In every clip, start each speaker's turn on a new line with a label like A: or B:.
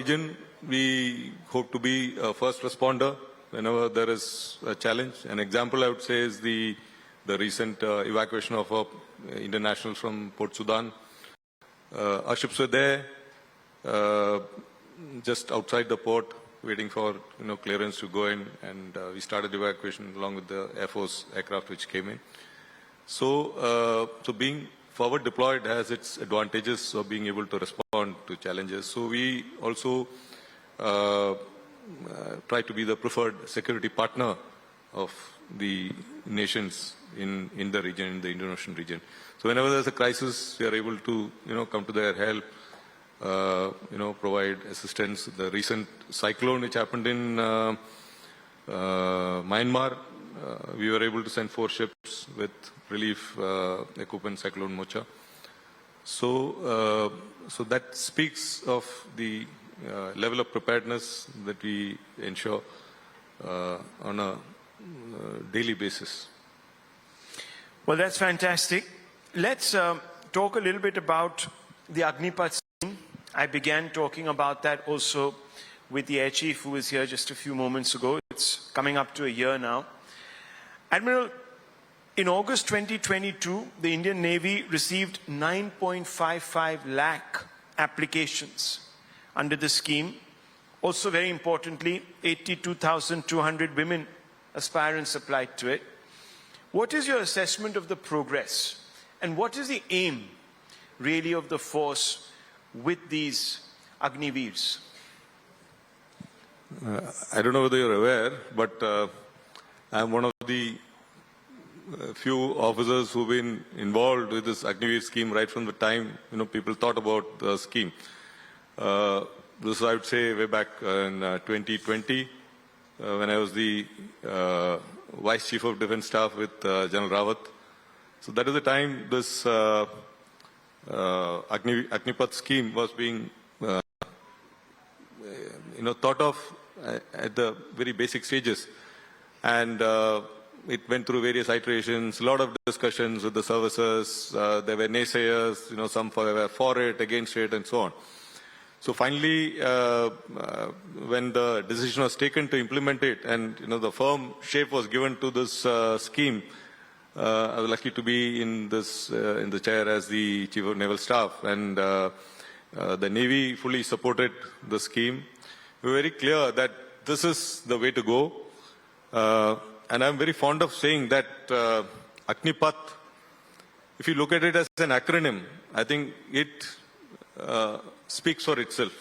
A: region, we hope to be a first responder whenever there is a challenge. An example I would say is the recent evacuation of Indian nationals from Port Sudan. Our ships were there, just outside the port, waiting for clearance to go in, and we started evacuation along with the Air Force aircraft which came in. So, being forward deployed has its advantages of being able to respond to challenges. So we also try to be the preferred security partner of the nations in the region, in the Indian Ocean region. So whenever there's a crisis, we are able to come to their help, provide assistance. The recent cyclone which happened in Myanmar, we were able to send 4 ships with relief equipment, Cyclone Mocha. So, so that speaks of the level of preparedness that we ensure on a daily basis.
B: Well, that's fantastic. Let's talk a little bit about the Agnipath scheme. I began talking about that also with the Air Chief who was here just a few moments ago. It's coming up to a year now. Admiral, in August 2022, the Indian Navy received 9.55 lakh applications under the scheme. Also, very importantly, 82,200 women aspirants applied to it. What is your assessment of the progress? And what is the aim, really, of the force with these Agniveers?
A: I don't know whether you're aware, but I'm one of the few officers who've been involved with this Agniveer scheme right from the time people thought about the scheme. This I would say way back in 2020 when I was the Vice Chief of Defence Staff with General Rawat. So that is the time this Agnipath scheme was being thought of at the very basic stages, and it went through various iterations, a lot of discussions with the services. There were naysayers, some were for it, against it, and so on. So finally, when the decision was taken to implement it, and the firm shape was given to this scheme, I was lucky to be in the chair as the Chief of Naval Staff, and the Navy fully supported the scheme. We were very clear that this is the way to go. And I'm very fond of saying that Agnipath, if you look at it as an acronym, I think it speaks for itself.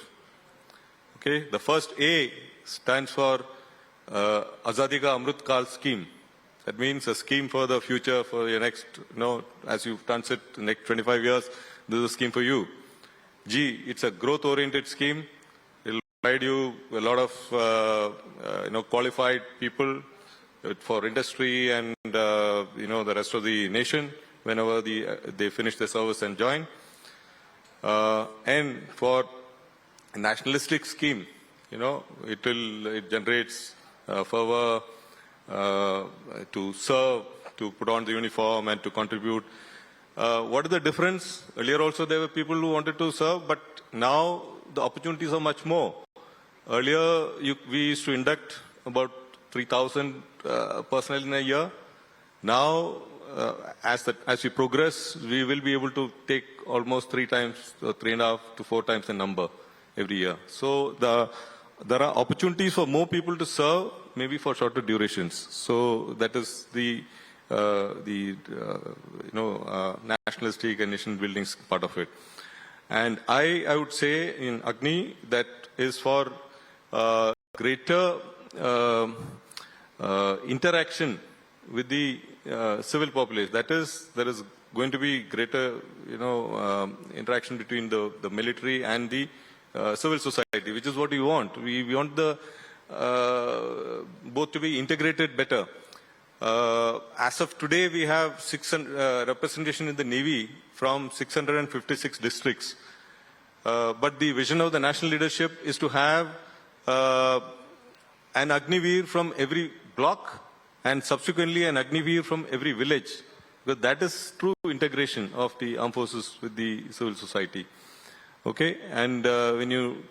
A: Okay, the first A stands for Azadi Ka Amrit Kal scheme. That means a scheme for the future, for your next, as you transit the next 25 years, this is a scheme for you. G, it's a growth-oriented scheme. It will provide you a lot of, qualified people for industry and, the rest of the nation whenever they finish their service and join. And for a nationalistic scheme, it generates fervor to serve, to put on the uniform and to contribute. What is the difference? Earlier also there were people who wanted to serve, but now the opportunities are much more. Earlier we used to induct about 3,000 personnel in a year. Now, as we progress, we will be able to take almost 3 times, 3.5 to 4 times the number every year. So there are opportunities for more people to serve, maybe for shorter durations. So that is the nationalistic and nation building part of it. And I would say in Agni that is for greater interaction with the civil population. That is, there is going to be greater, interaction between the military and the civil society, which is what we want. We want the both to be integrated better. As of today, we have 600 representation in the Navy from 656 districts. But the vision of the national leadership is to have an Agniveer from every block and subsequently an Agniveer from every village. Because that is true integration of the armed forces with the civil society. Okay, and when you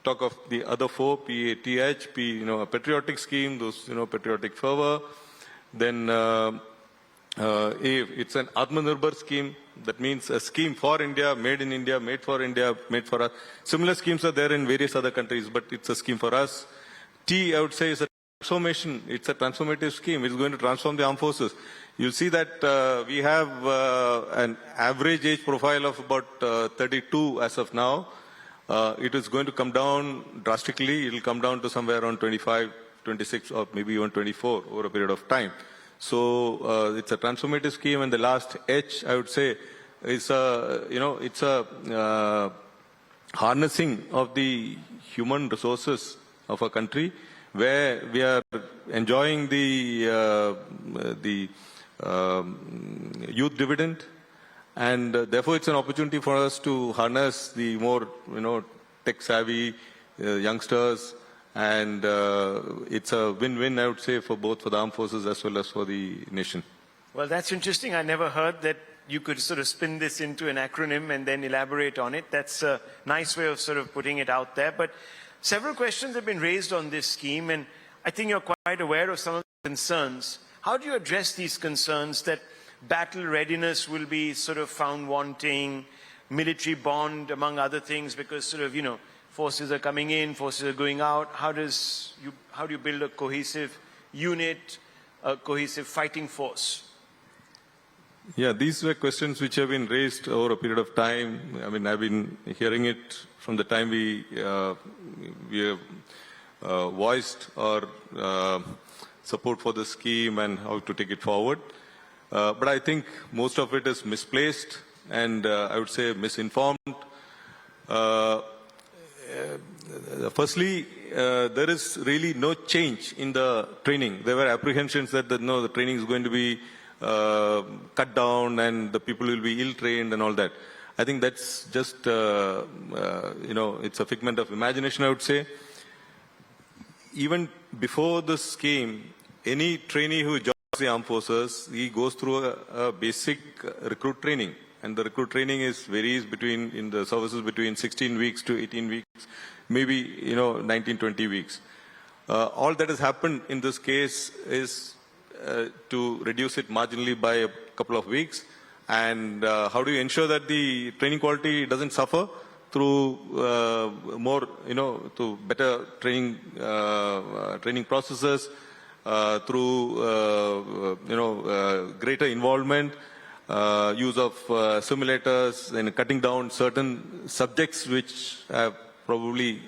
A: talk of the other four, PATH, a patriotic scheme, those, patriotic fervor. Then it's an Atmanirbhar scheme. That means a scheme for India, made in India, made for India, made for us. Similar schemes are there in various other countries, but it's a scheme for us. T, I would say, is a transformation. It's a transformative scheme. It's going to transform the armed forces. You'll see that we have an average age profile of about 32 as of now. It is going to come down drastically. It will come down to somewhere around 25, 26, or maybe even 24 over a period of time. So it's a transformative scheme, and the last H, I would say, is it's a harnessing of the human resources of a country, where we are enjoying the youth dividend, and therefore it's an opportunity for us to harness the more tech-savvy youngsters. And it's a win-win, I would say, for both for the armed forces as well as for the nation.
B: Well, that's interesting. I never heard that you could sort of spin this into an acronym and then elaborate on it. That's a nice way of sort of putting it out there. But several questions have been raised on this scheme, and I think you're quite aware of some of the concerns. How do you address these concerns that battle readiness will be sort of found wanting, military bond, among other things, because sort of, forces are coming in, forces are going out? How do you build a cohesive unit, a cohesive fighting force?
A: Yeah, these were questions which have been raised over a period of time. I mean, I've been hearing it from the time we have voiced our support for the scheme and how to take it forward. But I think most of it is misplaced and I would say misinformed. Firstly, there is really no change in the training. There were apprehensions that the training is going to be cut down and the people will be ill-trained and all that. I think that's just, it's a figment of imagination, I would say. Even before this scheme, any trainee who joins the armed forces, he goes through a basic recruit training. And the recruit training varies in the services between 16 weeks to 18 weeks, maybe, 19, 20 weeks. All that has happened in this case is to reduce it marginally by a couple of weeks. And how do you ensure that the training quality doesn't suffer? Through to better training processes, through greater involvement, use of simulators, and cutting down certain subjects which have probably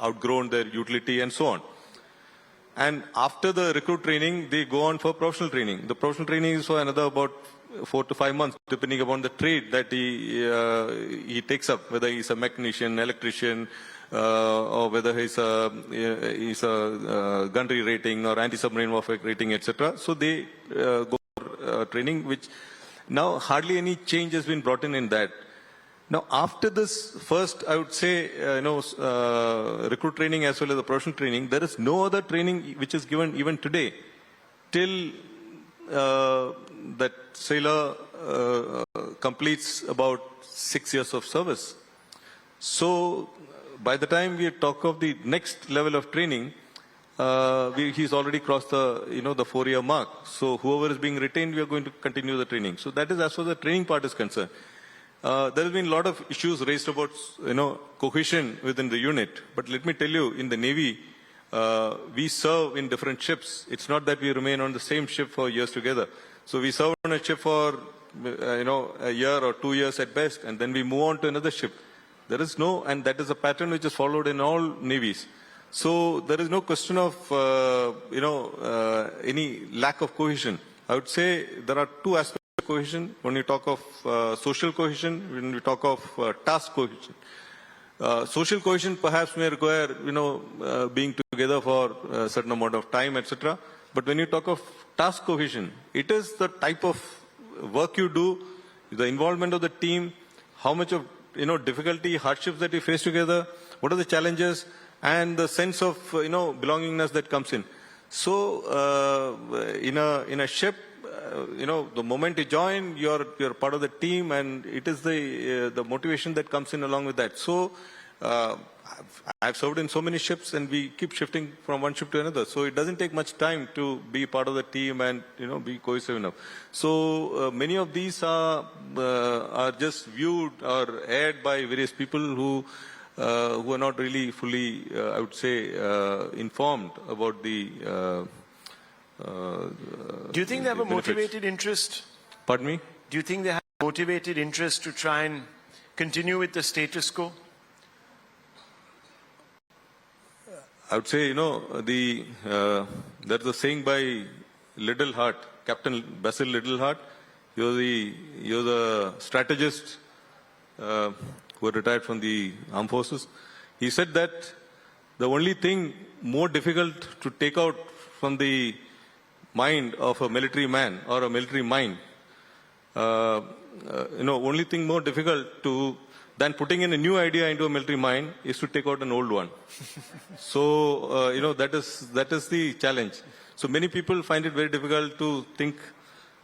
A: outgrown their utility, and so on. And after the recruit training, they go on for professional training. The professional training is for another about 4 to 5 months, depending upon the trade that he takes up, whether he's a mechanician, electrician, or whether he's a gunnery rating or anti-submarine warfare rating, etc. So they go for training, which now hardly any change has been brought in that. Now, after this first, I would say, recruit training as well as the professional training, there is no other training which is given even today till that sailor completes about 6 years of service. So, by the time we talk of the next level of training, he's already crossed the 4-year mark. So, whoever is being retained, we are going to continue the training. So, that is as far as the training part is concerned. There has been a lot of issues raised about, cohesion within the unit. But let me tell you, in the Navy, we serve in different ships. It's not that we remain on the same ship for years together. So we serve on a ship for, a year or 2 years at best, and then we move on to another ship. There is no, and that is a pattern which is followed in all navies. So there is no question of, any lack of cohesion. I would say there are two aspects of cohesion. When you talk of social cohesion, when we talk of task cohesion. Social cohesion perhaps may require, being together for a certain amount of time, etc. But when you talk of task cohesion, it is the type of work you do, the involvement of the team, how much of, difficulty, hardships that you face together, what are the challenges, and the sense of, belongingness that comes in. So, in a ship, the moment you join, you're part of the team, and it is the motivation that comes in along with that. So, I've served in so many ships, and we keep shifting from one ship to another. So it doesn't take much time to be part of the team and be cohesive enough. So many of these are just viewed or aired by various people who are not really fully, I would say, informed about the.
B: Do you think they have a motivated interest?
A: Pardon me?
B: Do you think they have a motivated interest to try and continue with the status quo?
A: I would say, there's a saying by Little Heart, Captain Basil Little Heart. He was a strategist who retired from the armed forces. He said that the only thing more difficult to take out from the mind of a military man or a military mind, only thing more difficult than putting in a new idea into a military mind is to take out an old one. So, that is the challenge. So many people find it very difficult to think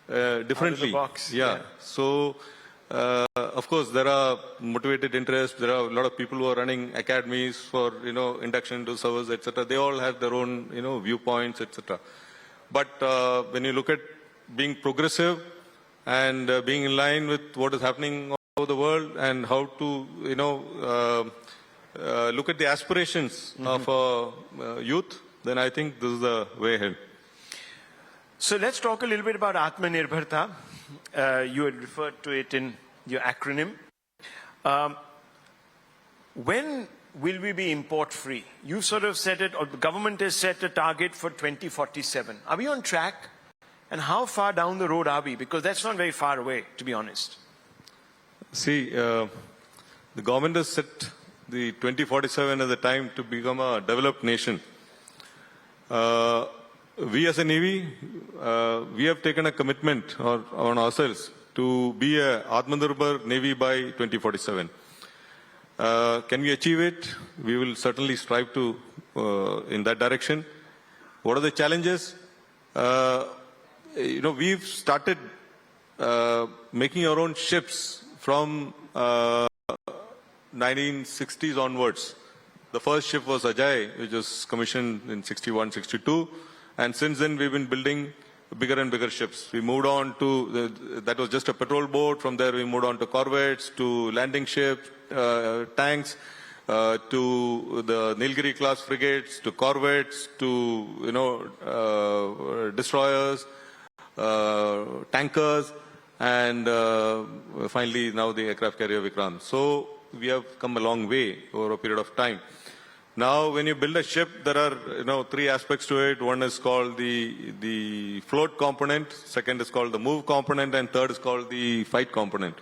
A: differently.
B: Out of the box.
A: Yeah. So, of course, there are motivated interests. There are a lot of people who are running academies for, induction into service, etc. They all have their own, viewpoints, etc. But when you look at being progressive and being in line with what is happening all over the world and how to, look at the aspirations of youth, then I think this is the way ahead.
B: So let's talk a little bit about Atmanirbharta. You had referred to it in your acronym. When will we be import-free? You sort of said it, or the government has set a target for 2047. Are we on track? And how far down the road are we? Because that's not very far away, to be honest.
A: See, the government has set the 2047 as a time to become a developed nation. We as a Navy, we have taken a commitment on ourselves to be a Atmanirbhar Navy by 2047. Can we achieve it? We will certainly strive to in that direction. What are the challenges? We've started making our own ships from 1960s onwards. The first ship was Ajay, which was commissioned in 61, 62. And since then, we've been building bigger and bigger ships. We moved on to, that was just a patrol boat. From there, we moved on to corvettes, to landing ships, tanks, to the Nilgiri class frigates, to corvettes, to, destroyers, tankers, and finally now the aircraft carrier Vikrant. So we have come a long way over a period of time. Now, when you build a ship, there are three aspects to it. One is called the float component, second is called the move component, and third is called the fight component.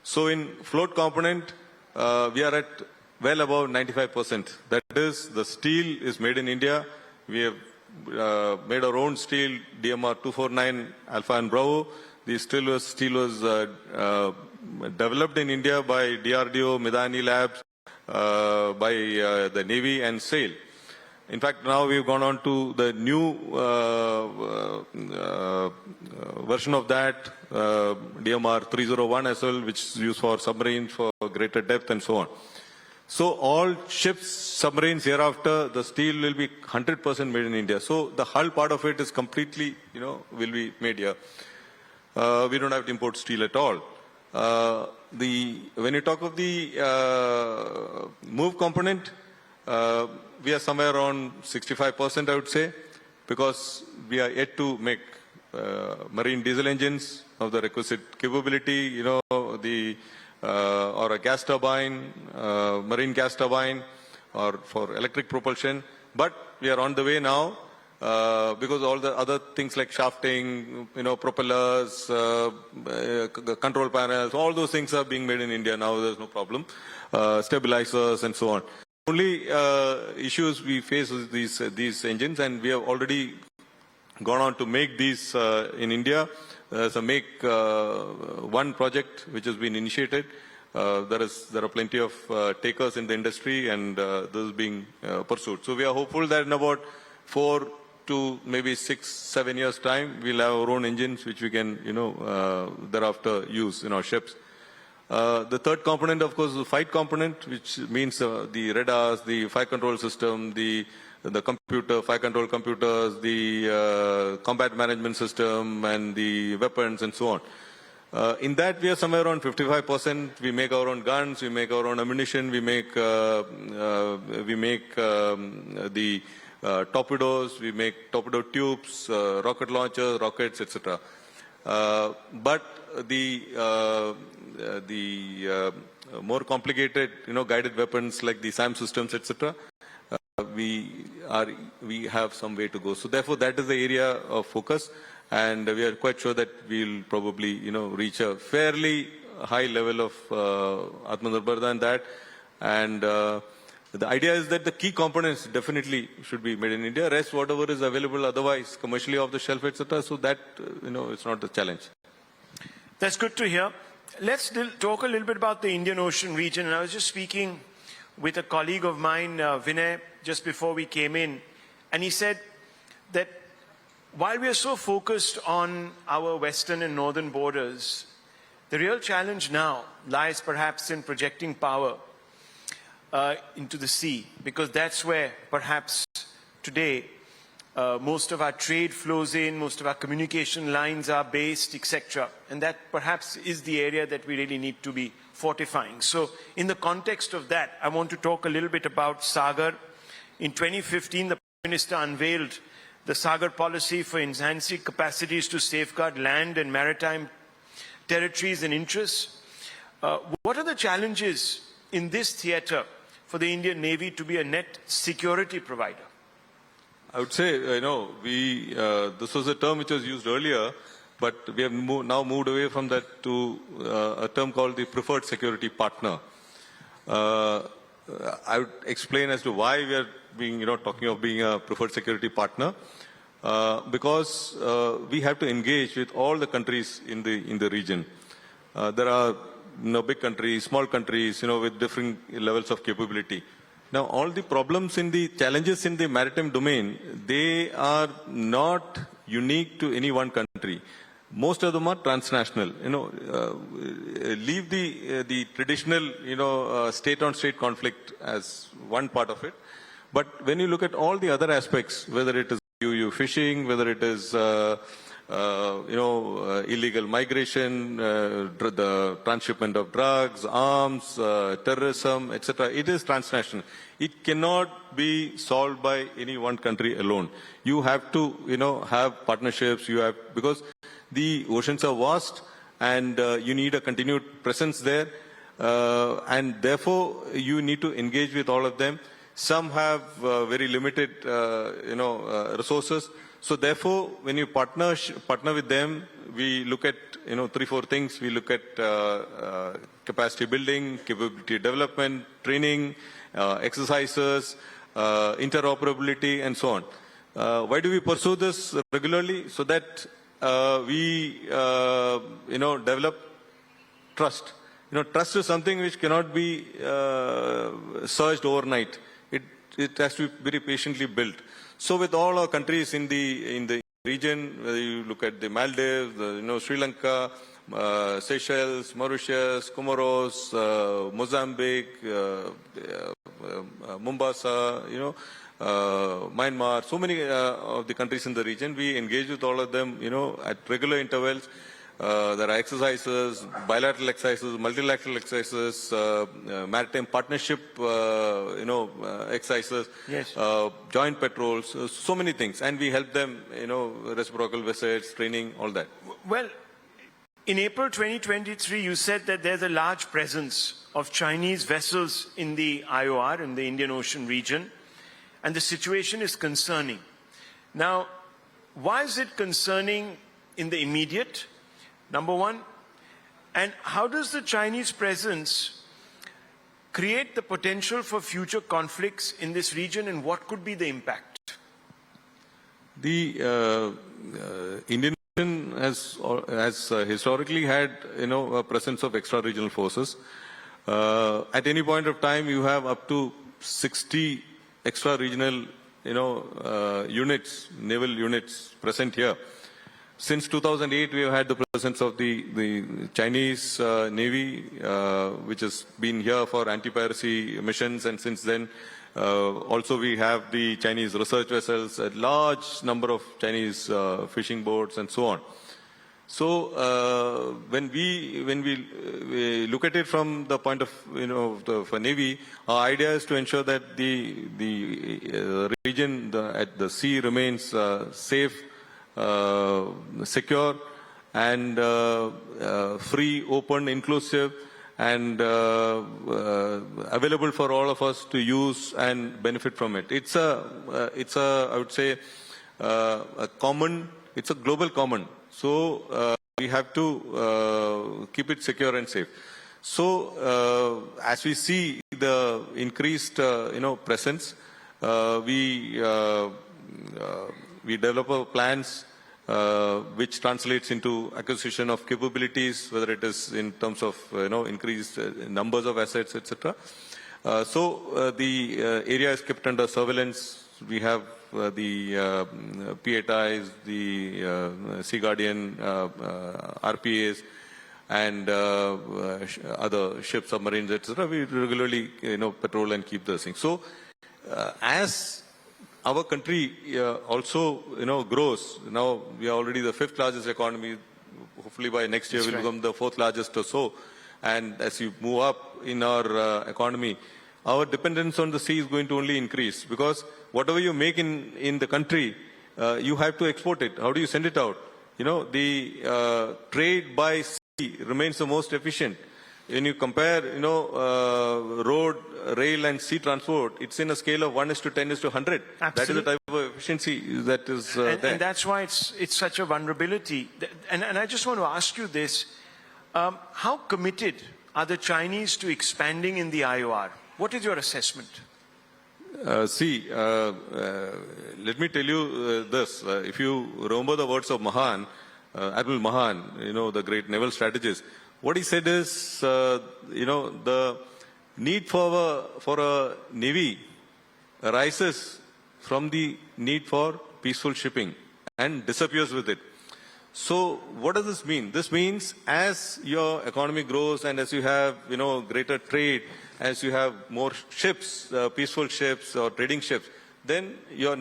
A: So in float component, we are at well above 95%. That is, the steel is made in India. We have made our own steel, DMR 249 Alpha and Bravo. The steel was developed in India by DRDO, Midani Labs, by the Navy and SAIL. In fact, now we've gone on to the new version of that, DMR 301 as well, which is used for submarines for greater depth and so on. So all ships, submarines hereafter, the steel will be 100% made in India. So the hull part of it is completely, will be made here. We don't have to import steel at all. When you talk of the move component, we are somewhere around 65%, I would say, because we are yet to make marine diesel engines of the requisite capability, or a gas turbine, marine gas turbine, or for electric propulsion. But we are on the way now. Because all the other things like shafting, propellers, control panels, all those things are being made in India now. There's no problem. Stabilizers and so on. Only issues we face is these engines, and we have already gone on to make these in India. There's a Make One project which has been initiated. There are plenty of takers in the industry, and this is being pursued. So we are hopeful that in about 4 to maybe 6-7 years time, we'll have our own engines which we can, thereafter use in our ships. The third component, of course, is the fight component, which means the radars, the fire control system, the computer, fire control computers, the combat management system, and the weapons, and so on. In that, we are somewhere around 55%. We make our own guns, we make our own ammunition, we make the torpedoes, we make torpedo tubes, rocket launchers, rockets, etc. But the more complicated, guided weapons like the SAM systems, etc., we have some way to go. So therefore, that is the area of focus, and we are quite sure that we'll probably, reach a fairly high level of Atmanirbhar than that. And the idea is that the key components definitely should be made in India. Rest, whatever is available otherwise, commercially off the shelf, etc. So that, it's not the challenge.
B: That's good to hear. Let's talk a little bit about the Indian Ocean region. And I was just speaking with a colleague of mine, Vinay, just before we came in. And he said that while we are so focused on our western and northern borders, the real challenge now lies perhaps in projecting power into the sea, because that's where perhaps today most of our trade flows in, most of our communication lines are based, etc. And that perhaps is the area that we really need to be fortifying. So in the context of that, I want to talk a little bit about Sagar. In 2015, the Prime Minister unveiled the Sagar policy for enhancing capacities to safeguard land and maritime territories and interests. What are the challenges in this theatre for the Indian Navy to be a net security provider?
A: I would say, this was a term which was used earlier, but we have now moved away from that to a term called the preferred security partner. I would explain as to why we are talking of being a preferred security partner. Because we have to engage with all the countries in the region. There are big countries, small countries, with different levels of capability. Now, all the problems the challenges in the maritime domain, they are not unique to any one country. Most of them are transnational. Leave the traditional, state-on-state conflict as one part of it. But when you look at all the other aspects, whether it is fishing, whether it is illegal migration, the transshipment of drugs, arms, terrorism, etc., it is transnational. It cannot be solved by any one country alone. You have to, have partnerships. Because the oceans are vast, and you need a continued presence there, and therefore you need to engage with all of them. Some have very limited, resources. So therefore, when you partner with them, we look at, 3-4 things. We look at capacity building, capability development, training, exercises, interoperability, and so on. Why do we pursue this regularly? So that we, develop trust. Trust is something which cannot be surged overnight. It has to be very patiently built. So with all our countries in the region, whether you look at the Maldives, Sri Lanka, Seychelles, Mauritius, Comoros, Mozambique, Mombasa, Myanmar, so many of the countries in the region, we engage with all of them, at regular intervals. There are exercises, bilateral exercises, multilateral exercises, maritime partnership, exercises,
B: yes.
A: Joint patrols, so many things. And we help them, reciprocal visits, training, all that.
B: Well, in April 2023, you said that there's a large presence of Chinese vessels in the IOR, in the Indian Ocean region, and the situation is concerning. Now, why is it concerning in the immediate? Number one, and how does the Chinese presence create the potential for future conflicts in this region, and what could be the impact?
A: The Indian Ocean has historically had, a presence of extra-regional forces. At any point of time, you have up to 60 extra-regional, units, naval units present here. Since 2008, we have had the presence of the Chinese Navy, which has been here for anti-piracy missions, and since then, also we have the Chinese research vessels, a large number of Chinese fishing boats, and so on. So when we look at it from the point of for Navy, our idea is to ensure that the region at the sea remains safe, secure, and free, open, inclusive, and available for all of us to use and benefit from it. It's a I would say a common. It's a global common. So we have to keep it secure and safe. So as we see the increased presence, we develop our plans which translates into acquisition of capabilities, whether it is in terms of increased numbers of assets, etc. So the area is kept under surveillance. We have the P8Is, the Sea Guardian, RPAs, and other ships, submarines, etc. We regularly patrol and keep those things. So as our country also grows, now we are already the 5th largest economy. Hopefully by next year we'll become the 4th largest or so. And as you move up in our economy, our dependence on the sea is going to only increase, because whatever you make in the country, you have to export it. How do you send it out? The trade by sea remains the most efficient. When you compare, road, rail, and sea transport, it's in a scale of 1:10:100.
B: Absolutely.
A: That is the type of efficiency that is there.
B: And that's why it's such a vulnerability. And I just want to ask you this. How committed are the Chinese to expanding in the IOR? What is your assessment?
A: Let me tell you this. If you remember the words of Mahan, Admiral Mahan, the great naval strategist, what he said is, the need for a navy arises from the need for peaceful shipping and disappears with it. So what does this mean? This means as your economy grows and as you have, greater trade, as you have more ships, peaceful ships or trading ships, then your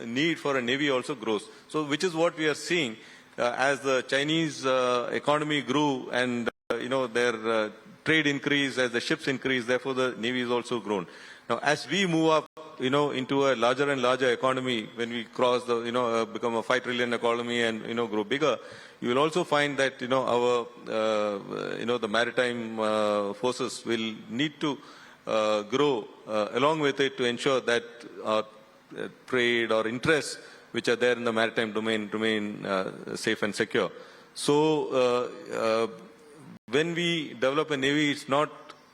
A: need for a navy also grows. So which is what we are seeing as the Chinese economy grew and, their trade increased, as the ships increased, therefore the navy is also grown. Now as we move up, into a larger and larger economy, when we cross the, become a 5 trillion economy and, grow bigger, you will also find that, our, the maritime forces will need to grow along with it to ensure that our trade or interests which are there in the maritime domain remain safe and secure. So when we develop a navy, it's not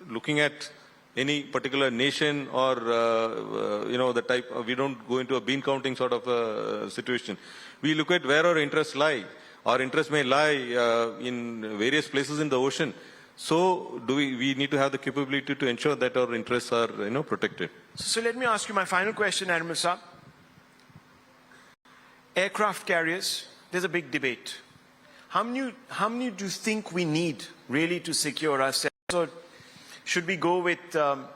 A: looking at any particular nation or, the type of, we don't go into a bean counting sort of situation. We look at where our interests lie. Our interests may lie in various places in the ocean. So we need to have the capability to ensure that our interests are, protected.
B: So let me ask you my final question, Admiral Saab. Aircraft carriers, there's a big debate. How many do you think we need really to secure ourselves? Or should we go with the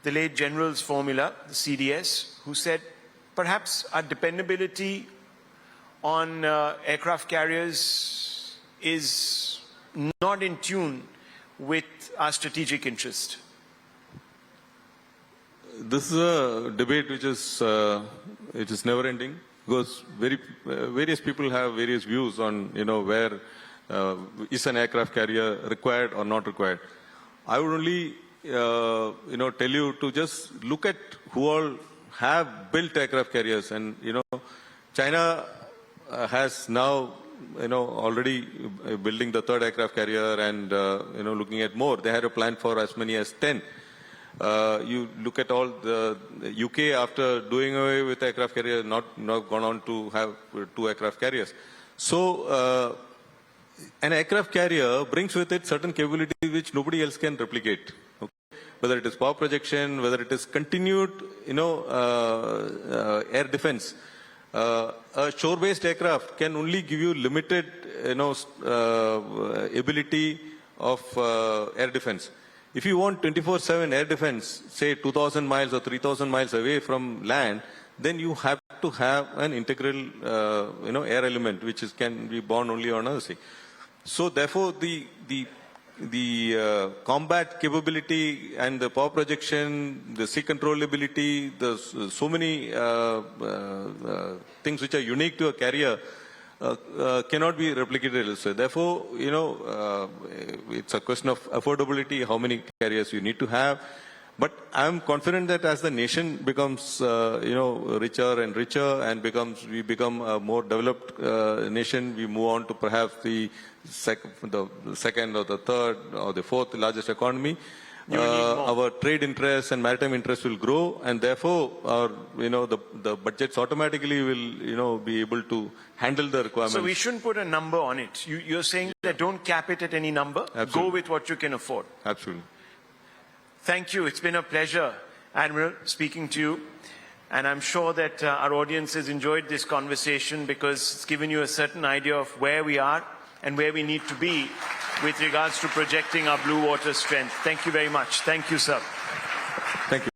B: late General's formula, the CDS, who said perhaps our dependability on aircraft carriers is not in tune with our strategic interest?
A: This is a debate which is never ending, because various people have various views on where is an aircraft carrier required or not required. I would only tell you to just look at who all have built aircraft carriers, and China has now already building the 3rd aircraft carrier and looking at more. They had a plan for as many as 10. You look at all the UK, after doing away with aircraft carrier, not gone on to have 2 aircraft carriers. So an aircraft carrier brings with it certain capabilities which nobody else can replicate. Okay? Whether it is power projection, whether it is continued air defense. A shore-based aircraft can only give you limited, ability of air defense. If you want 24/7 air defense, say 2,000 miles or 3,000 miles away from land, then you have to have an integral, air element, which can be born only on a sea. So therefore, the combat capability and the power projection, the sea controllability, so many things which are unique to a carrier cannot be replicated elsewhere. Therefore, it's a question of affordability, how many carriers you need to have. But I'm confident that as the nation becomes, richer and richer and we become a more developed nation, we move on to perhaps the second or the third or the fourth largest economy. Our trade interests and maritime interests will grow, and therefore, the budgets automatically will, be able to handle the requirements.
B: So we shouldn't put a number on it. You're saying that don't cap it at any number.
A: Absolutely.
B: Go with what you can afford.
A: Absolutely.
B: Thank you. It's been a pleasure, Admiral, speaking to you. And I'm sure that our audience has enjoyed this conversation because it's given you a certain idea of where we are and where we need to be with regards to projecting our blue water strength. Thank you very much. Thank you, sir.
A: Thank you.